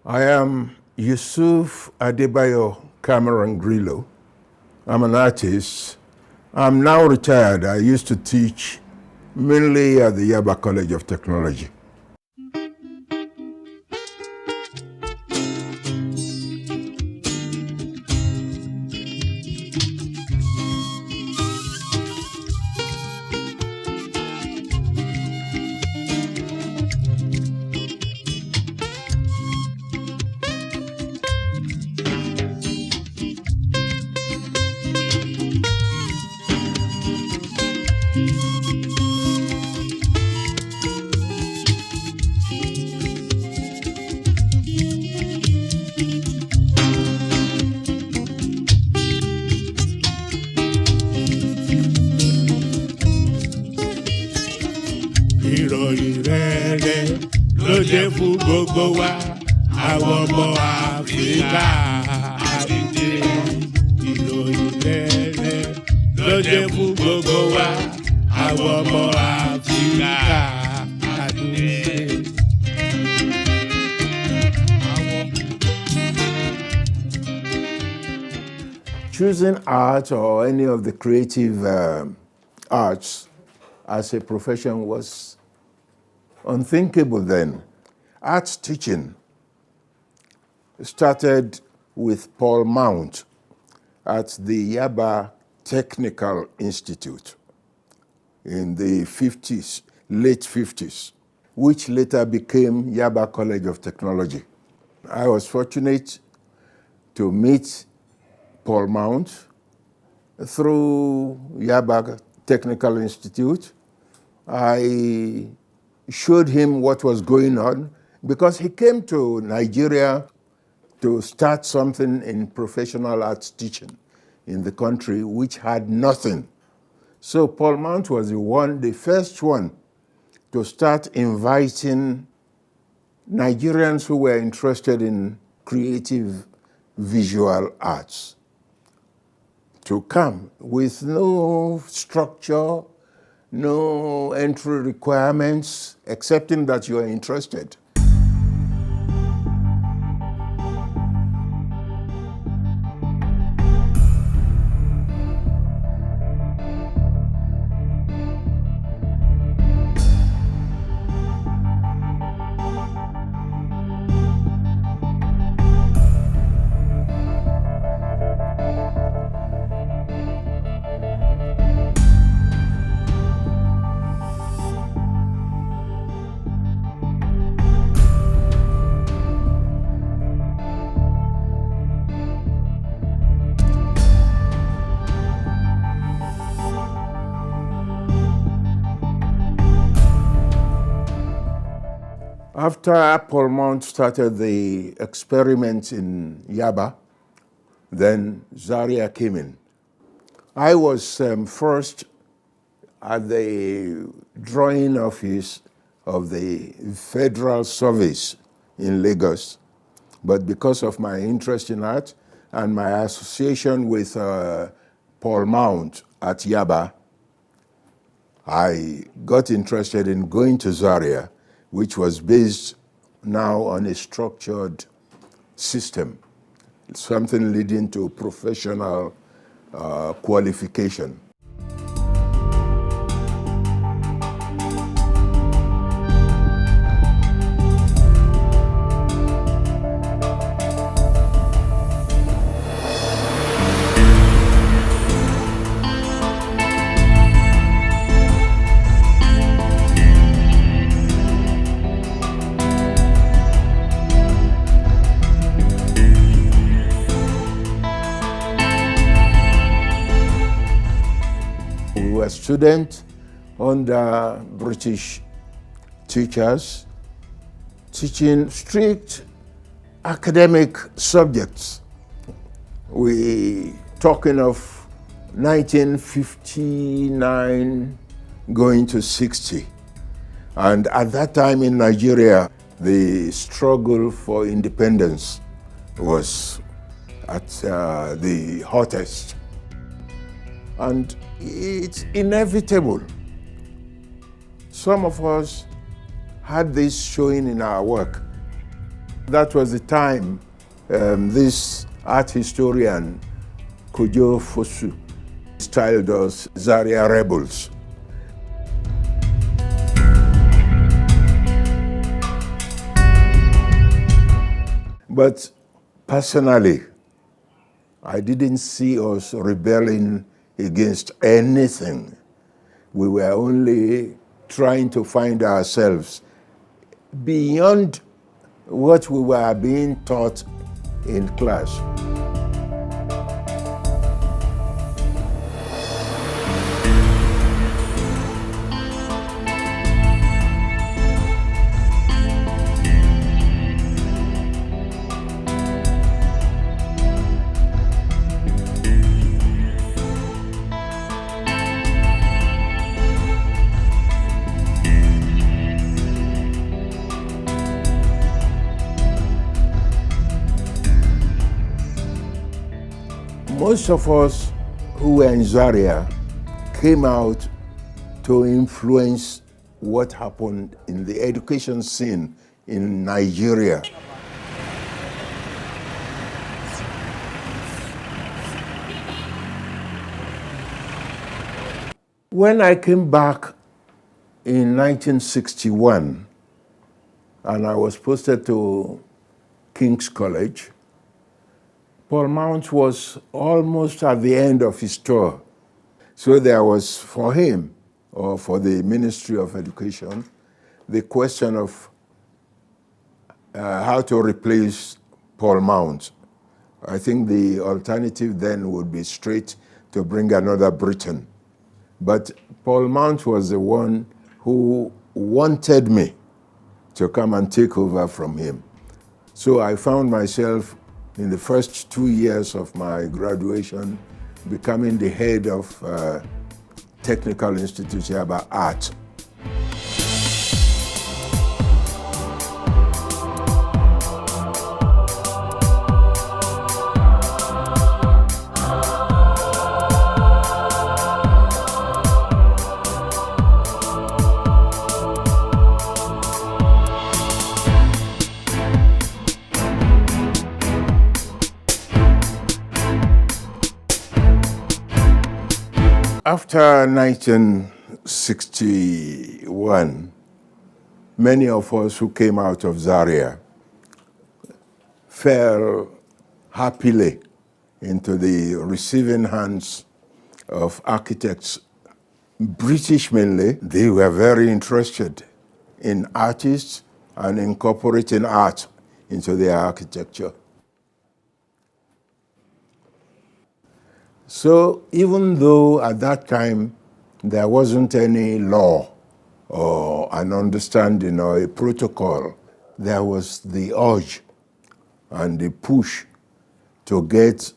I am Yusuf Adebayo Cameron Grillo. I'm an artist. I'm now retired. I used to teach mainly at the Yaba College of Technology. Ìròyìn rere ló jẹ́ fún gbogbo wa àwọn ọmọ Áfíríkà àdìde. Ìròyìn rere ló jẹ́ fún gbogbo wa àwọn ọmọ Áfíríkà àdìde. Choosing art or any of the creative arts as a profession was unthinkable then. Art teaching started with Paul Mount at the Yaba Technical Institute in the 50s, late 50s, which later became Yaba College of Technology. I was fortunate to meet Paul Mount through Yaba Technical Institute. I showed him what was going on because he came to Nigeria to start something in professional arts teaching in the country, which had nothing. So Paul Mount was the first one to start inviting Nigerians who were interested in creative visual arts to come with no structure, no entry requirements, excepting that you are interested. After Paul Mount started the experiment in Yaba, then Zaria came in. I was first at the drawing office of the Federal Service in Lagos, but because of my interest in art and my association with Paul Mount at Yaba, I got interested in going to Zaria, which was based now on a structured system, something leading to professional qualification. We were students under British teachers teaching strict academic subjects. We talking of 1959 going to 60. And at that time in Nigeria, the struggle for independence was at the hottest. And it's inevitable. Some of us had this showing in our work. That was the time this art historian, Kojo Fosu, styled us Zaria rebels. But personally, I didn't see us rebelling against anything. We were only trying to find ourselves beyond what we were being taught in class. Most of us who were in Zaria came out to influence what happened in the education scene in Nigeria. When I came back in 1961 and I was posted to King's College, Paul Mount was almost at the end of his tour. So there was for him, or for the Ministry of Education, the question of how to replace Paul Mount. I think the alternative then would be straight to bring another Briton. But Paul Mount was the one who wanted me to come and take over from him. So I found myself in the first 2 years of my graduation becoming the head of Technical Institute Yaba Art. After 1961, many of us who came out of Zaria fell happily into the receiving hands of architects, British mainly. They were very interested in artists and incorporating art into their architecture. So even though at that time there wasn't any law or an understanding or a protocol, there was the urge and the push to get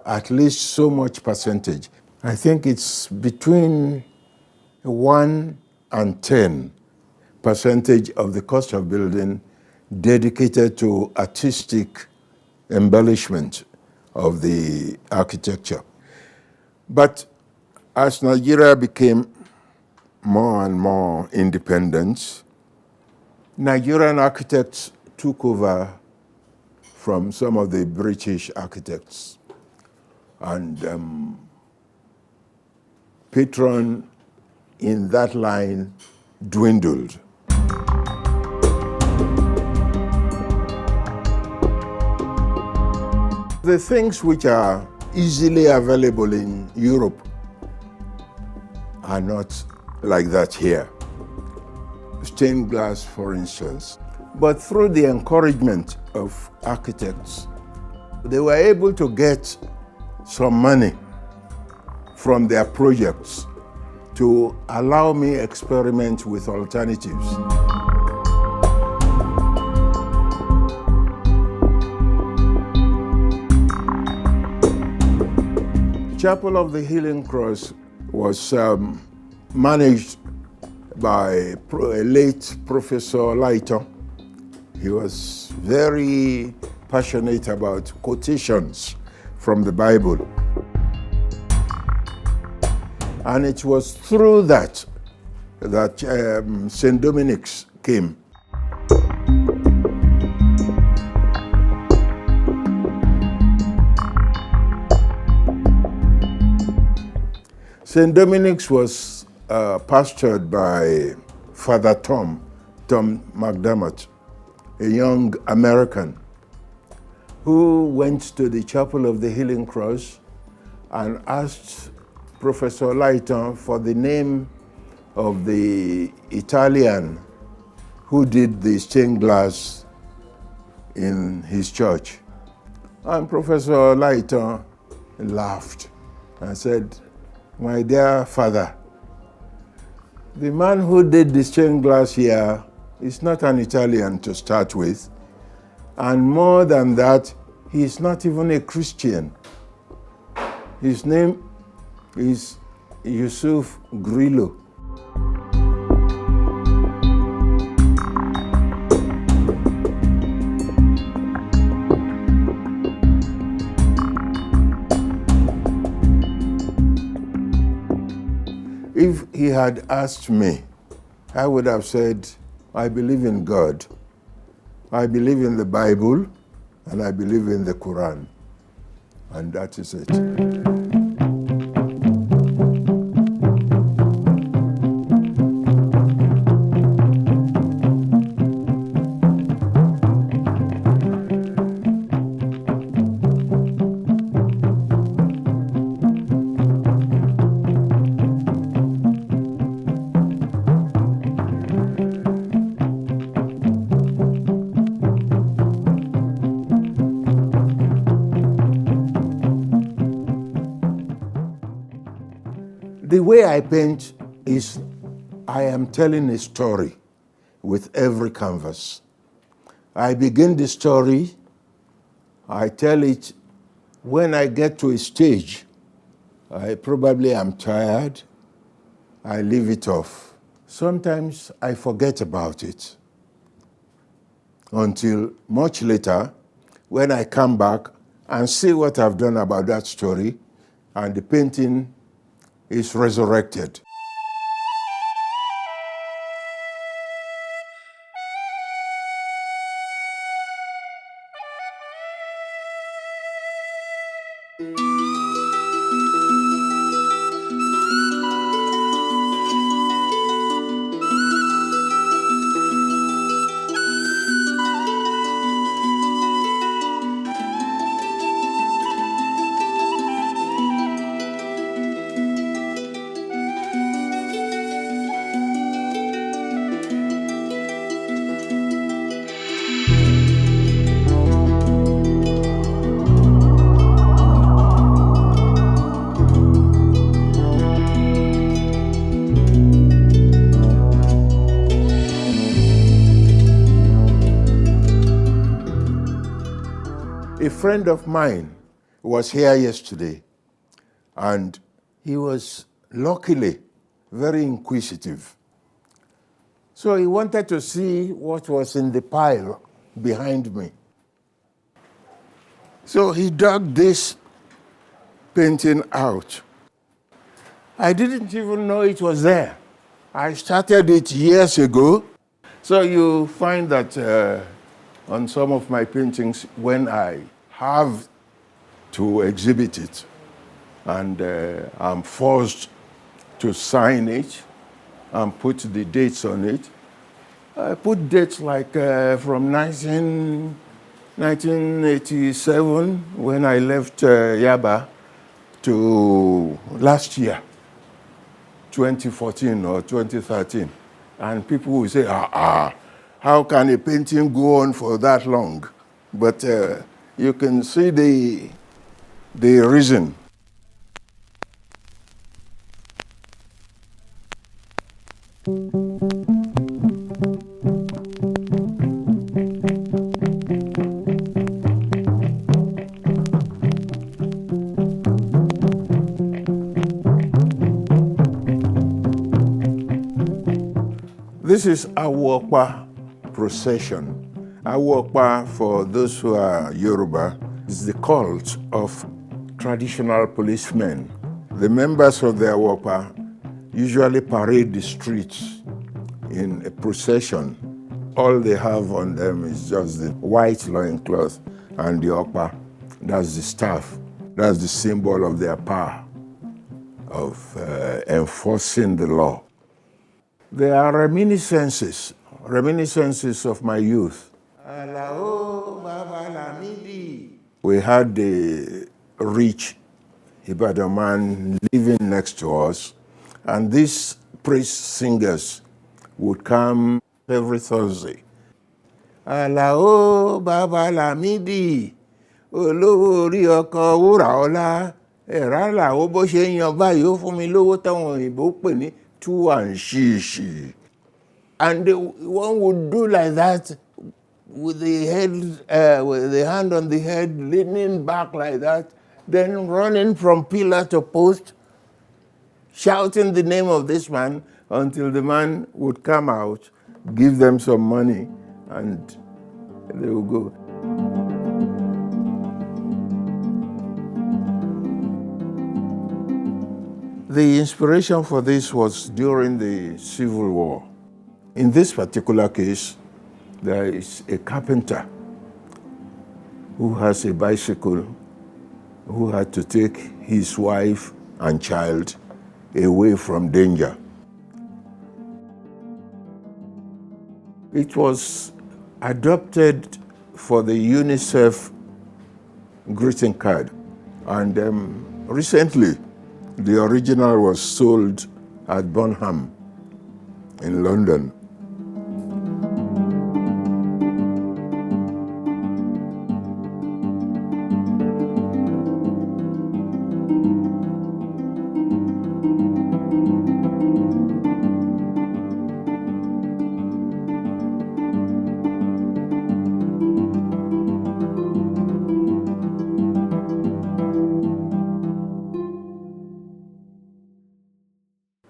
at least so much percentage. I think it's between 1 and 10% of the cost of building dedicated to artistic embellishment of the architecture. But as Nigeria became more and more independent, Nigerian architects took over from some of the British architects, and patron in that line dwindled. The things which are easily available in Europe are not like that here. Stained glass, for instance. But through the encouragement of architects, they were able to get some money from their projects to allow me experiment with alternatives. Chapel of the Healing Cross was managed by a late Professor Lighton. He was very passionate about quotations from the Bible. And it was through that St. Dominic's came. St. Dominic's was pastored by Father Tom McDermott, a young American who went to the Chapel of the Healing Cross and asked Professor Lighton for the name of the Italian who did the stained glass in his church. And Professor Lighton laughed and said, "My dear father, the man who did the stained glass here is not an Italian to start with, and more than that, he is not even a Christian. His name is Yusuf Grillo." If he had asked me, I would have said, I believe in God, I believe in the Bible, and I believe in the Quran. And that is it. The way I paint is I am telling a story with every canvas. I begin the story, I tell it when I get to a stage. I probably am tired, I leave it off. Sometimes I forget about it until much later when I come back and see what I've done about that story, and the painting is resurrected. A friend of mine was here yesterday, and he was luckily very inquisitive. So he wanted to see what was in the pile behind me. So he dug this painting out. I didn't even know it was there. I started it years ago. So you find that on some of my paintings, when I have to exhibit it and I'm forced to sign it and put the dates on it, I put dates like from 1987, when I left Yaba, to last year, 2014 or 2013. And people will say, how can a painting go on for that long? But you can see the reason. This is Awokpa procession. Awokpa, for those who are Yoruba, is the cult of traditional policemen. The members of the Awokpa usually parade the streets in a procession. All they have on them is just the white loincloth and the okpa. That's the staff. That's the symbol of their power. of enforcing the law. There are reminiscences of my youth. We had the rich Ibadan man living next to us, and these praise singers would come every Thursday. Alao Baba Lamidi, olówó orí ọkọ̀ wúrà ọlá, ẹ̀rá làwọ̀ bó ṣe ń yan báyìí ó fún mi lówó táwọn òyìnbó pè ní tú à ń ṣíṣì. And one would do like that with the head, with the hand on the head, leaning back like that, then running from pillar to post, shouting the name of this man until the man would come out, give them some money, and they would go. The inspiration for this was during the Civil War. In this particular case, there is a carpenter who has a bicycle who had to take his wife and child away from danger. It was adopted for the UNICEF greeting card, and recently the original was sold at Burnham in London.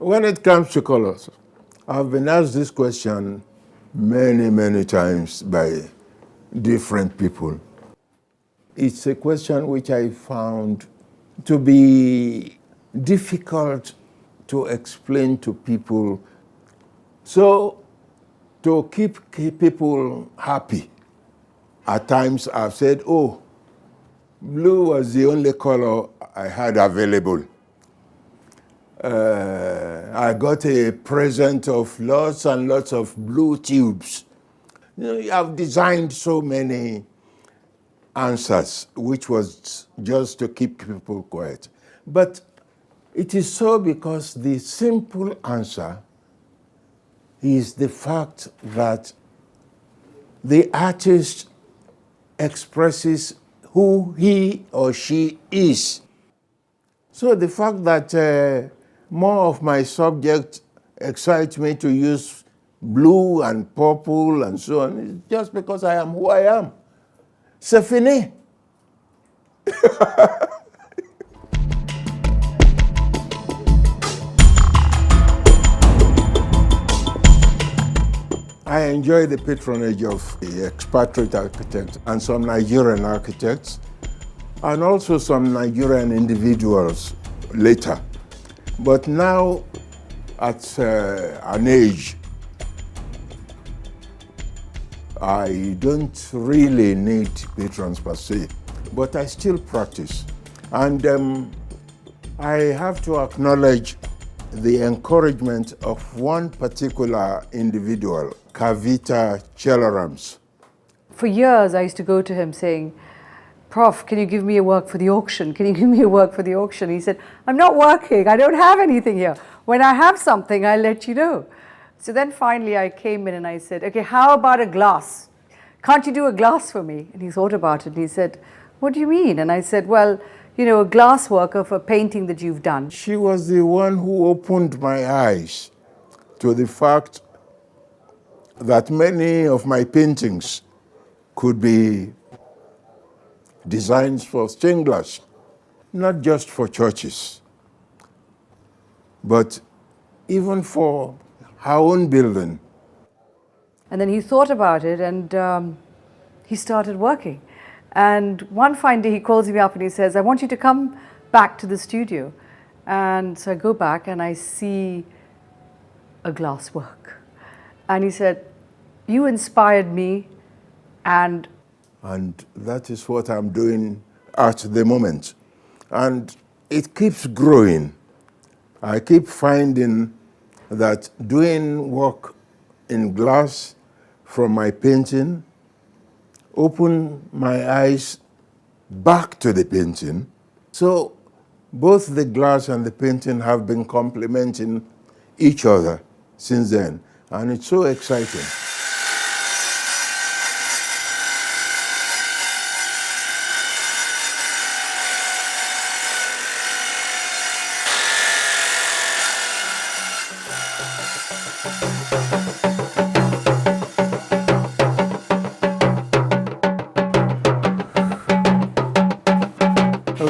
When it comes to colors, I've been asked this question many times by different people. It's a question which I found to be difficult to explain to people. So, to keep people happy, at times I've said, oh, blue was the only color I had available. I got a present of lots and lots of blue tubes. I've designed so many answers, which was just to keep people quiet. But it is so because the simple answer is the fact that the artist expresses who he or she is. So the fact that more of my subjects excite me to use blue and purple and so on, is just because I am who I am. C'est fini. I enjoy the patronage of the expatriate architects and some Nigerian architects, and also some Nigerian individuals later. But now, at an age, I don't really need patrons per se, but I still practice. And I have to acknowledge the encouragement of one particular individual, Kavita Chelarams. For years, I used to go to him saying, Prof, can you give me a work for the auction? Can you give me a work for the auction? He said, I'm not working. I don't have anything here. When I have something, I'll let you know. So then finally I came in and I said, okay, how about a glass? Can't you do a glass for me? And he thought about it and he said, what do you mean? And I said, well, you know, a glass work of a painting that you've done. She was the one who opened my eyes to the fact that many of my paintings could be designs for stained glass, not just for churches, but even for our own building. And then he thought about it and he started working. And one fine day he calls me up and he says, I want you to come back to the studio. And so I go back and I see a glass work. And he said, you inspired me and that is what I'm doing at the moment. And it keeps growing. I keep finding that doing work in glass from my painting open my eyes back to the painting. So both the glass and the painting have been complementing each other since then, and it's so exciting.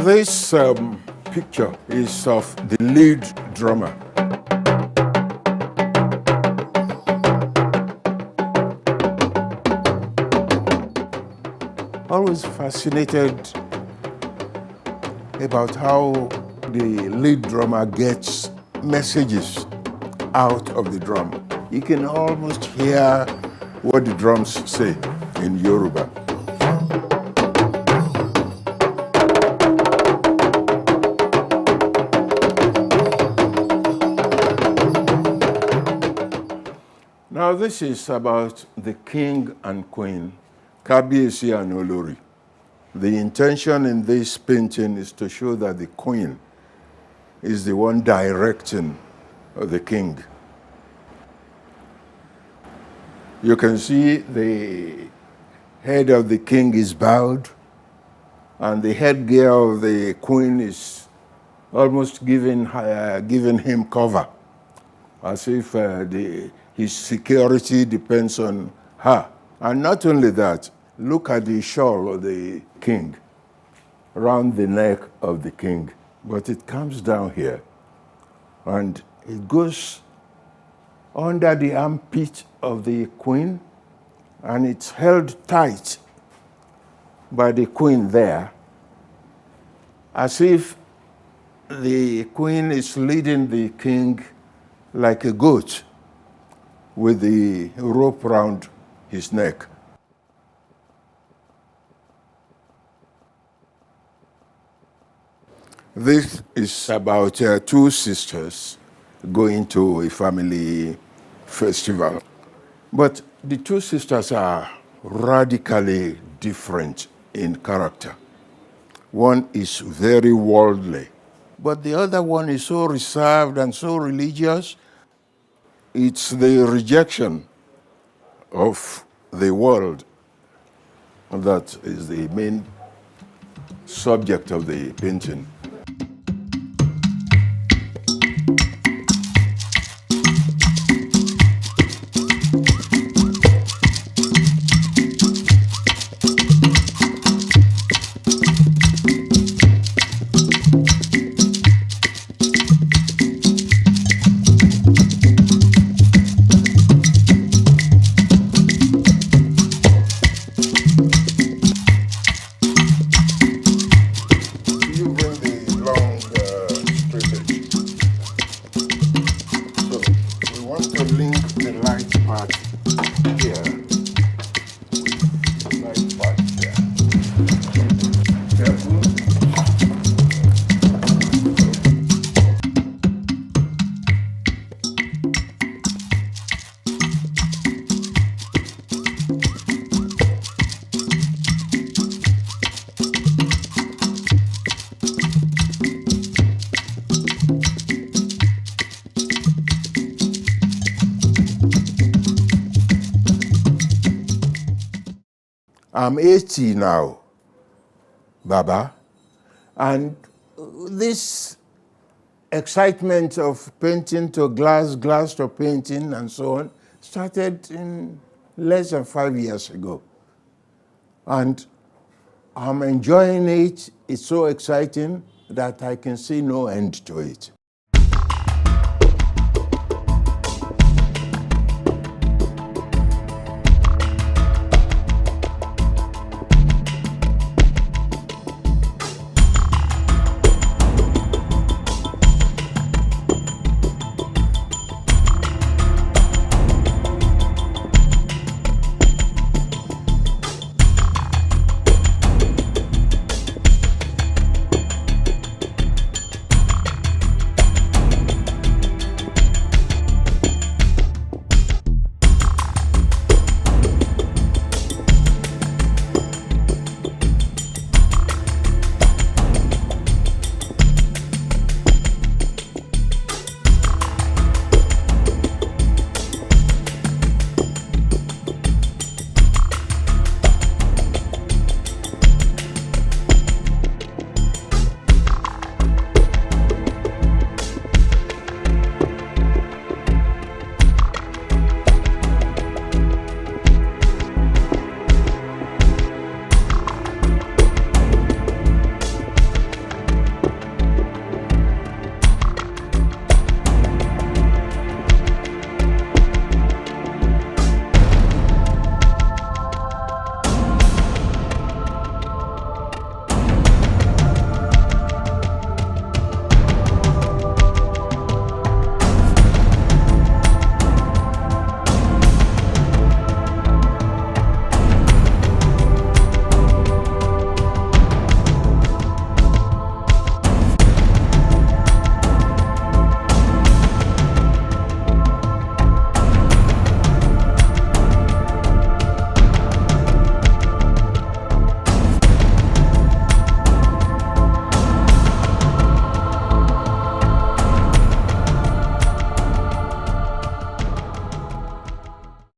This picture is of the lead drummer. Always fascinated about how the lead drummer gets messages out of the drum. You can almost hear what the drums say in Yoruba. Now this is about the king and queen, Kabiyesi and Olori. The intention in this painting is to show that the queen is the one directing the king. You can see the head of the king is bowed, and the headgear of the queen is almost giving him cover, as if his security depends on her. And not only that, look at the shawl of the king, around the neck of the king. But it comes down here, and it goes under the armpit of the queen, and it's held tight by the queen there, as if the queen is leading the king like a goat with the rope round his neck. This is about two sisters going to a family festival. But the two sisters are radically different in character. One is very worldly, but the other one is so reserved and so religious. It's the rejection of the world that is the main subject of the painting. I'm 80 now, Baba, and this excitement of painting to glass, glass to painting, and so on, started in less than 5 years ago. And I'm enjoying it. It's so exciting that I can see no end to it.